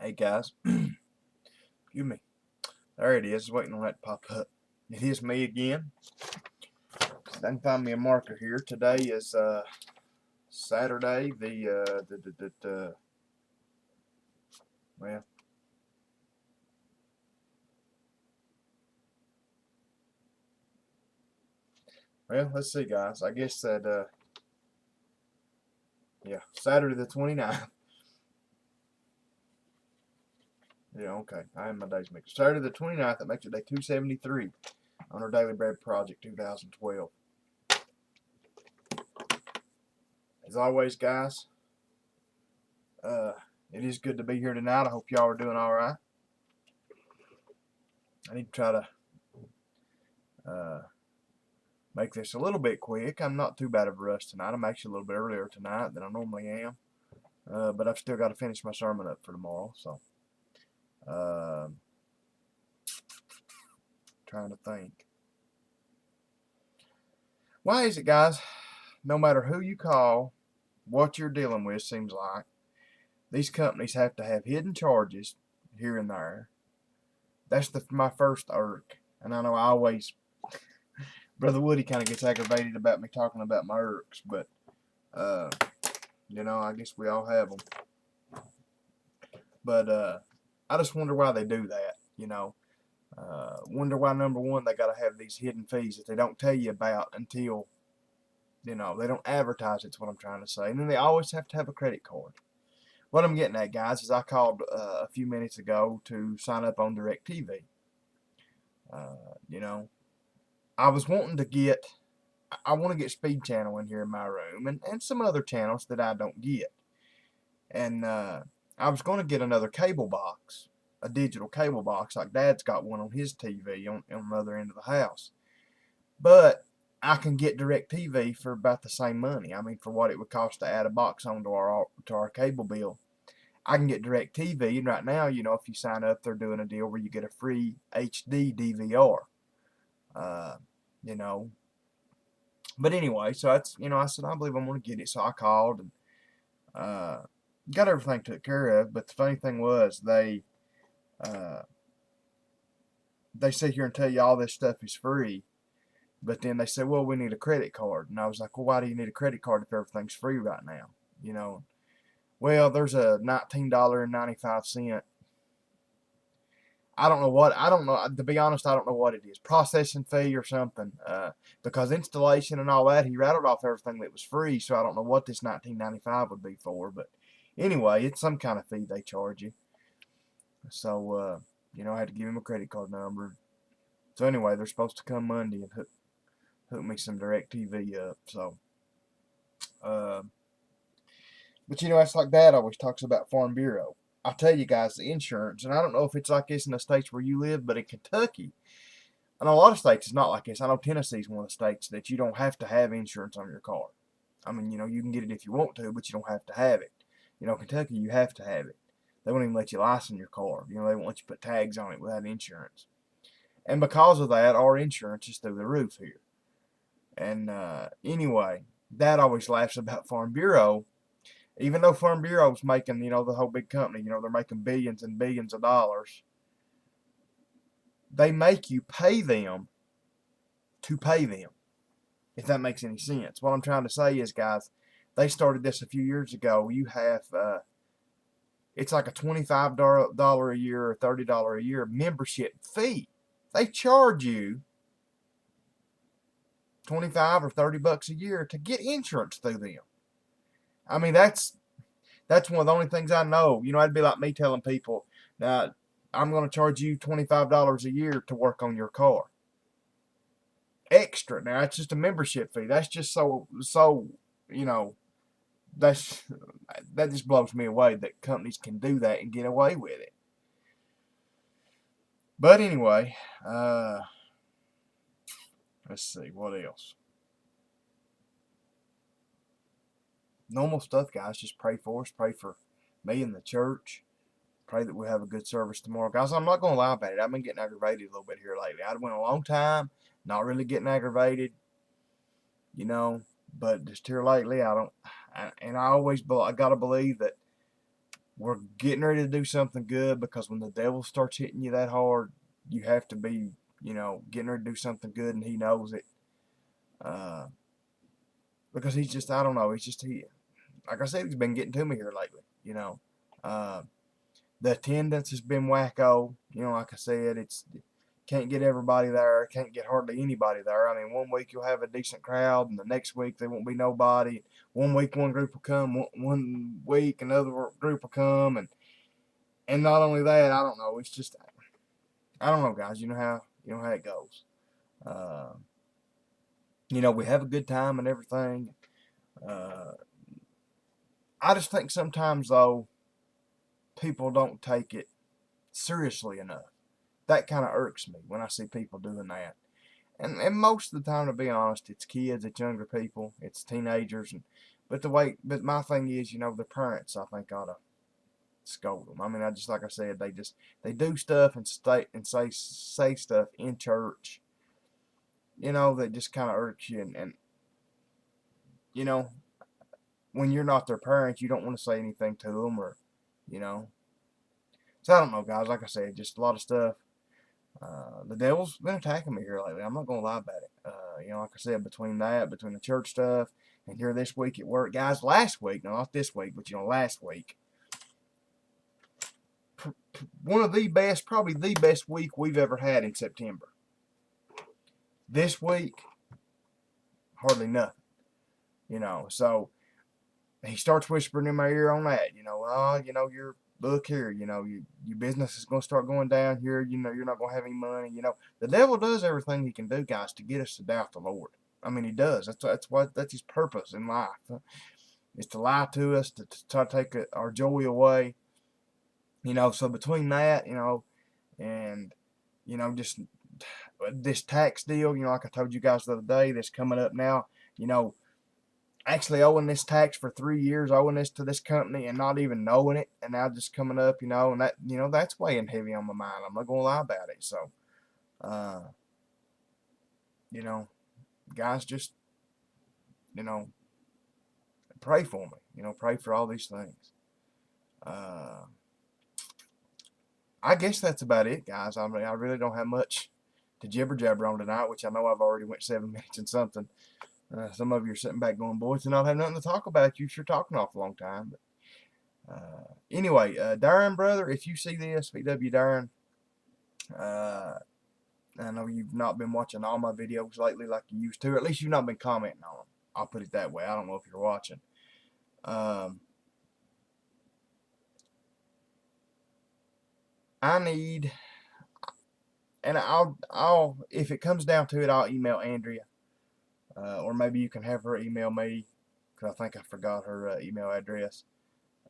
Hey guys, excuse me. There it is, waiting on that to pop up. It is me again. I can find me a marker here. Today is Saturday, well, let's see guys. I guess that yeah, Saturday the 29th. Yeah, okay. I have my days mixed. Saturday the 29th, that makes it day 273 on our Daily Bread Project 2012. As always, guys, it is good to be here tonight. I hope y'all are doing alright. I need to try to make this a little bit quick. I'm not too bad of a rush tonight. I'm actually a little bit earlier tonight than I normally am. But I've still got to finish my sermon up for tomorrow. So, trying to think. Why is it, guys, no matter who you call, what you're dealing with, seems like, these companies have to have hidden charges here and there. That's my first irk. And I know I always, Brother Woody kind of gets aggravated about me talking about my irks, but, you know, I guess we all have them. But I just wonder why they do that, you know. Wonder why, number one, they got to have these hidden fees that they don't tell you about until, you know, they don't advertise it's what I'm trying to say. And then they always have to have a credit card. What I'm getting at, guys, is I called a few minutes ago to sign up on DirecTV. You know, I was wanting to get, I want to get Speed Channel in here in my room and some other channels that I don't get. And I was going to get another cable box, a digital cable box, like Dad's got one on his TV on the other end of the house. But I can get DirecTV for about the same money. I mean, for what it would cost to add a box onto our cable bill. I can get DirecTV, and right now, you know, if you sign up, they're doing a deal where you get a free HD DVR. You know. But anyway, so that's, you know, I said, I believe I'm going to get it. So I called and got everything took care of. But the funny thing was, they sit here and tell you all this stuff is free. But then they said, well, we need a credit card. And I was like, well, why do you need a credit card if everything's free right now? You know, well, there's a $19.95. I don't know, to be honest, I don't know what it is. Processing fee or something. Because installation and all that, he rattled off everything that was free, so I don't know what this $19.95 would be for. But anyway, it's some kind of fee they charge you. So, you know, I had to give him a credit card number. So anyway, they're supposed to come Monday and hook me some DirecTV up. So, but you know, it's like Dad always talks about Farm Bureau. I'll tell you guys, the insurance, and I don't know if it's like this in the states where you live, but in Kentucky, and a lot of states it's not like this. I know Tennessee's one of the states that you don't have to have insurance on your car. I mean, you know, you can get it if you want to, but you don't have to have it. You know, Kentucky, you have to have it. They won't even let you license your car. You know, they won't let you put tags on it without insurance. And because of that, our insurance is through the roof here. And anyway, Dad always laughs about Farm Bureau. Even though Farm Bureau's making, you know, the whole big company, you know, they're making billions and billions of dollars, they make you pay them to pay them, if that makes any sense. What I'm trying to say is, guys, they started this a few years ago. You have, it's like a $25 a year or $30 a year membership fee. They charge you 25 or 30 bucks a year to get insurance through them. I mean, that's one of the only things I know. You know, it'd be like me telling people, now, I'm going to charge you $25 a year to work on your car. Extra. Now, it's just a membership fee. That's just so, you know, that just blows me away that companies can do that and get away with it. But anyway, let's see, what else? Normal stuff, guys. Just pray for us. Pray for me and the church. Pray that we have a good service tomorrow. Guys, I'm not going to lie about it. I've been getting aggravated a little bit here lately. I've went a long time, not really getting aggravated, you know, but just here lately, I got to believe that we're getting ready to do something good, because when the devil starts hitting you that hard, you have to be, getting ready to do something good, and he knows it. Uh, because he's just, I don't know, like I said, he's been getting to me here lately. Uh, the attendance has been wacko. Like I said, it's can't get everybody there, can't get hardly anybody there. I mean, one week you'll have a decent crowd, and the next week there won't be nobody. One week one group will come, one week another group will come, and not only that, I don't know. It's just, I don't know, guys. You know how it goes. Uh, we have a good time and everything. Uh, I just think sometimes though, people don't take it seriously enough. That kind of irks me when I see people doing that. And most of the time, to be honest, it's kids, it's younger people, it's teenagers, but my thing is, the parents, I think, ought to scold them. I mean, like I said, they do stuff and say stuff in church, that just kind of irks you, and you know when you're not their parent, you don't want to say anything to them, or you know. So I don't know, guys. Like I said, just a lot of stuff. The devil's been attacking me here lately. I'm not gonna lie about it. Like I said, between the church stuff, and here this week at work, guys. Last week, no, not this week, but last week, one of the best, probably the best week we've ever had in September. This week, hardly nothing. So he starts whispering in my ear on that. Your look here. Your business is gonna start going down here. You're not gonna have any money. The devil does everything he can do, guys, to get us to doubt the Lord. I mean, he does. That's his purpose in life. Is to lie to us, to try to take our joy away. So between that, and just this tax deal, like I told you guys the other day, that's coming up now. Actually owing this tax for 3 years, owing this to this company and not even knowing it, and now just coming up, and that's weighing heavy on my mind. I'm not gonna lie about it. So, uh, you know, guys, just you know, pray for me. Pray for all these things. Uh, I guess that's about it, guys. I mean, I really don't have much to jibber jabber on tonight, which I know I've already went 7 minutes and something. Some of you are sitting back going, boys, and not have nothing to talk about. You sure talking off a long time. But anyway, Darren, brother, if you see this, VW Darren, I know you've not been watching all my videos lately like you used to. Or at least you've not been commenting on them. I'll put it that way. I don't know if you're watching. I need, and I'll if it comes down to it, I'll email Andrea, or maybe you can have her email me, because I think I forgot her email address.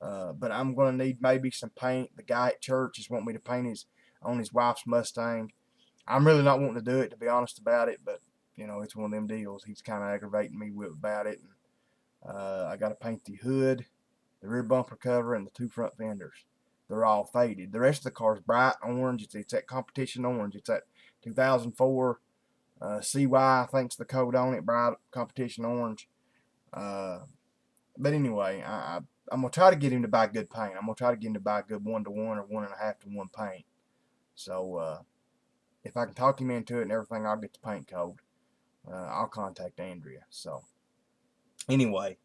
But I'm gonna need maybe some paint. The guy at church is wanting me to paint on his wife's Mustang. I'm really not wanting to do it, to be honest about it, but it's one of them deals. He's kind of aggravating me about it. And I got to paint the hood, the rear bumper cover, and the two front fenders. They're all faded. The rest of the car's bright orange. It's that competition orange. It's that 2004 CY, I think's the code on it, bright competition orange. But anyway, I'm going to try to get him to buy good paint. I'm going to try to get him to buy good 1-to-1 or 1.5-to-1 paint. So if I can talk him into it and everything, I'll get the paint code. I'll contact Andrea. So anyway,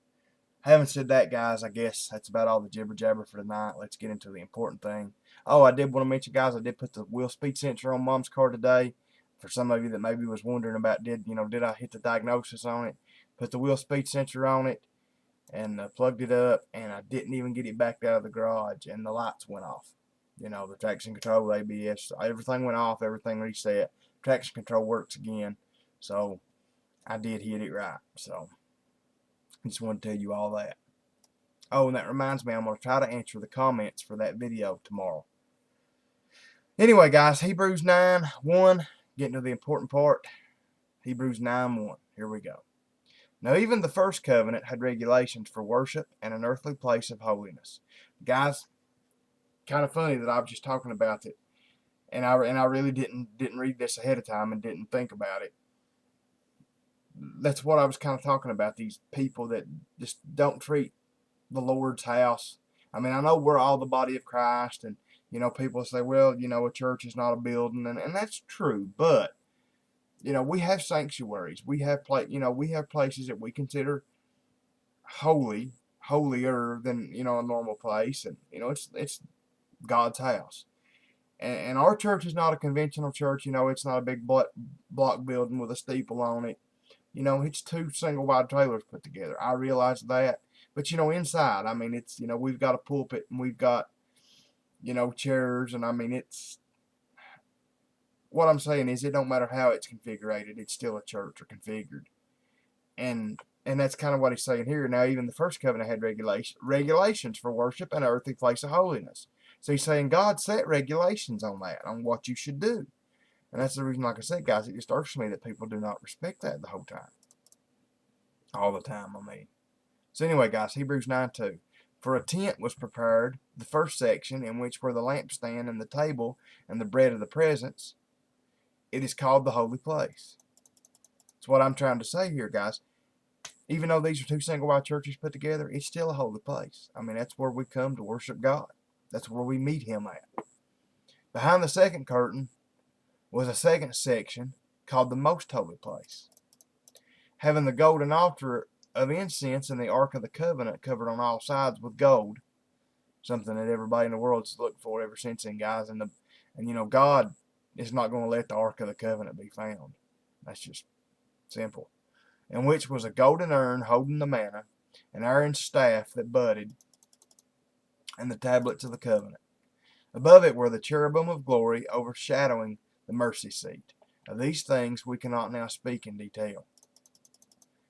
having said that, guys, I guess that's about all the jibber jabber for tonight. Let's get into the important thing. Oh, I did want to mention, guys, I did put the wheel speed sensor on Mom's car today. For some of you that maybe was wondering about, did I hit the diagnosis on it? Put the wheel speed sensor on it and plugged it up, and I didn't even get it back out of the garage, and the lights went off. The traction control, ABS, everything went off, everything reset. Traction control works again. So I did hit it right. So just want to tell you all that. Oh, and that reminds me, I'm going to try to answer the comments for that video tomorrow. Anyway, guys, Hebrews 9:1, getting to the important part. Hebrews 9:1. Here we go. Now, even the first covenant had regulations for worship and an earthly place of holiness. Guys, kind of funny that I was just talking about it, and I really didn't read this ahead of time and didn't think about it. That's what I was kind of talking about. These people that just don't treat the Lord's house. I mean, I know we're all the body of Christ, and people say, well, a church is not a building, and that's true, but we have sanctuaries. We have we have places that we consider holy, holier than a normal place, and it's God's house. And our church is not a conventional church. It's not a big block building with a steeple on it. It's two single wide trailers put together. I realize that. But, inside, I mean, it's, we've got a pulpit and we've got, chairs. And, I mean, what I'm saying is it don't matter how it's configured. It's still a church or configured. And that's kind of what he's saying here. Now, even the first covenant had regulations for worship and earthly place of holiness. So he's saying God set regulations on that, on what you should do. And that's the reason, like I said, guys, it just irks me that people do not respect that the whole time. All the time, I mean. So anyway, guys, Hebrews 9:2. For a tent was prepared, the first section, in which were the lampstand and the table and the bread of the presence. It is called the holy place. That's what I'm trying to say here, guys. Even though these are two single wide churches put together, it's still a holy place. I mean, that's where we come to worship God. That's where we meet Him at. Behind the second curtain was a second section called the most holy place, having the golden altar of incense and the Ark of the Covenant covered on all sides with gold, something that everybody in the world has looked for ever since then, guys. And God is not going to let the Ark of the Covenant be found. That's just simple. In which was a golden urn holding the manna, an iron staff that budded, and the tablets of the covenant. Above it were the cherubim of glory overshadowing the mercy seat. Of these things we cannot now speak in detail.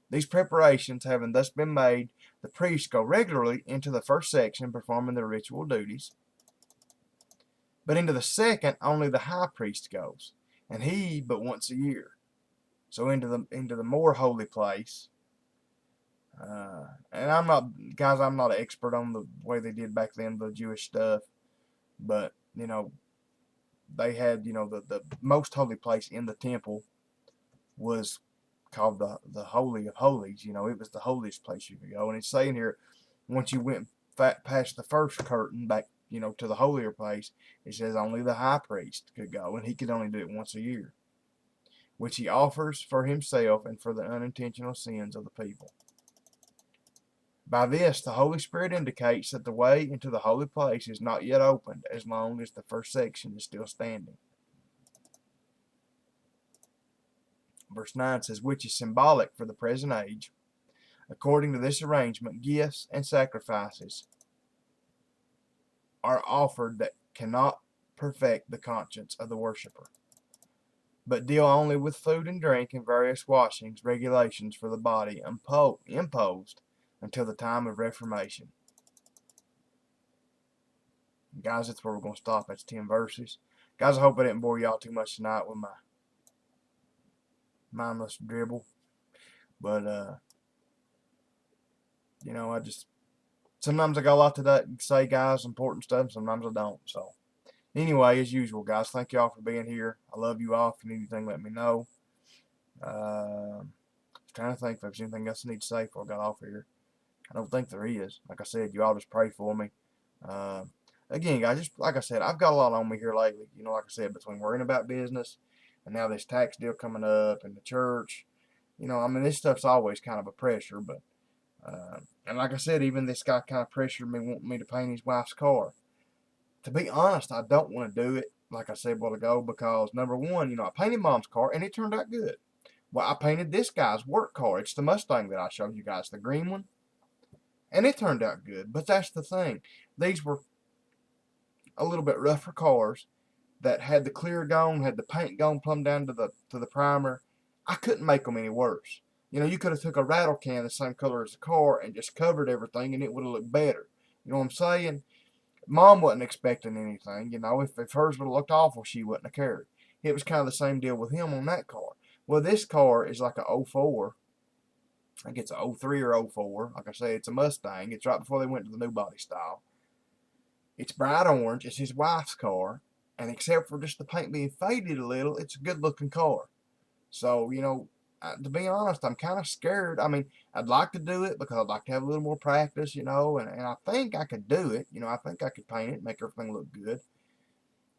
These preparations having thus been made, the priests go regularly into the first section performing their ritual duties. But into the second, only the high priest goes, and he but once a year. So into the more holy place. And I'm not an expert on the way they did back then, the Jewish stuff. But, they had, the most holy place in the temple was called the Holy of Holies. It was the holiest place you could go. And it's saying here, once you went past the first curtain back, to the holier place, it says only the high priest could go, and he could only do it once a year, which he offers for himself and for the unintentional sins of the people. By this, the Holy Spirit indicates that the way into the holy place is not yet opened as long as the first section is still standing. Verse 9 says, which is symbolic for the present age. According to this arrangement, gifts and sacrifices are offered that cannot perfect the conscience of the worshiper, but deal only with food and drink and various washings, regulations for the body imposed until the time of Reformation. Guys, that's where we're going to stop. That's 10 verses. Guys, I hope I didn't bore y'all too much tonight with my mindless dribble. But, sometimes I got a lot to say, guys, important stuff. Sometimes I don't. So, anyway, as usual, guys, thank y'all for being here. I love you all. If you need anything, let me know. I was trying to think if there's anything else I need to say before I got off here. I don't think there is. Like I said, you all just pray for me. Again, guys, just like I said, I've got a lot on me here lately. Like I said, between worrying about business and now this tax deal coming up and the church. This stuff's always kind of a pressure. But and like I said, even this guy kind of pressured me, wanting me to paint his wife's car. To be honest, I don't want to do it, like I said a while ago, because number one, I painted Mom's car and it turned out good. Well, I painted this guy's work car. It's the Mustang that I showed you guys, the green one. And it turned out good. But that's the thing. These were a little bit rougher cars that had the clear gone, had the paint gone plumb down to the primer. I couldn't make them any worse. You could have took a rattle can the same color as the car and just covered everything and it would have looked better. You know what I'm saying? Mom wasn't expecting anything. If hers would have looked awful, she wouldn't have cared. It was kind of the same deal with him on that car. Well, this car is like a 04. I think it's a 03 or 04. Like I say, it's a Mustang. It's right before they went to the new body style. It's bright orange. It's his wife's car. And except for just the paint being faded a little, it's a good looking car. So, to be honest, I'm kind of scared. I mean, I'd like to do it because I'd like to have a little more practice, and I think I could do it. I think I could paint it, make everything look good.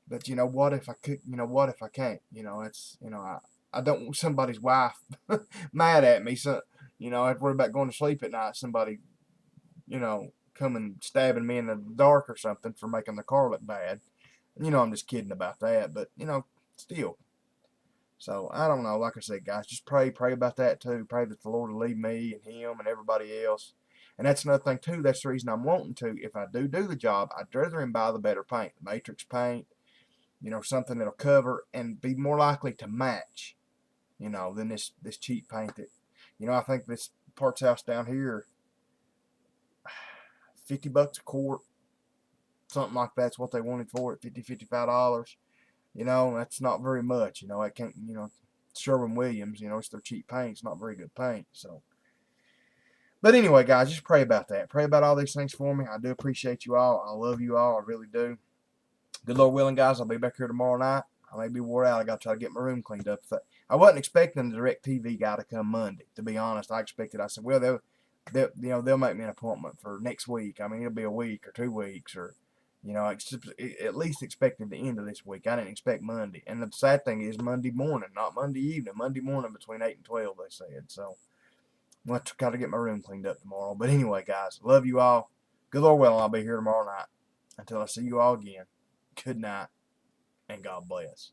But what if I could? What if I can't? I don't want somebody's wife mad at me. So, I'd worry about going to sleep at night. Somebody, coming stabbing me in the dark or something for making the car look bad. I'm just kidding about that. But still. So I don't know. Like I said, guys, just pray about that too. Pray that the Lord will lead me and him and everybody else. And that's another thing too. That's the reason I'm wanting to. If I do the job, I'd rather him buy the better paint, the Matrix paint. Something that'll cover and be more likely to match. Than this cheap paint that. I think this parts house down here, $50 a quart, something like that's what they wanted for it, $55. That's not very much. I can't, Sherwin-Williams, it's their cheap paint. It's not very good paint. So, but anyway, guys, just pray about that. Pray about all these things for me. I do appreciate you all. I love you all. I really do. Good Lord willing, guys, I'll be back here tomorrow night. I may be wore out. I got to try to get my room cleaned up. I wasn't expecting the DirecTV guy to come Monday. To be honest, I said, well, they'll make me an appointment for next week. I mean, it'll be a week or 2 weeks or. At least expecting the end of this week. I didn't expect Monday. And the sad thing is Monday morning, not Monday evening. Monday morning between 8 and 12, they said. So, I'm going to try to get my room cleaned up tomorrow. But anyway, guys, love you all. Good Lord willing, I'll be here tomorrow night. Until I see you all again, good night, and God bless.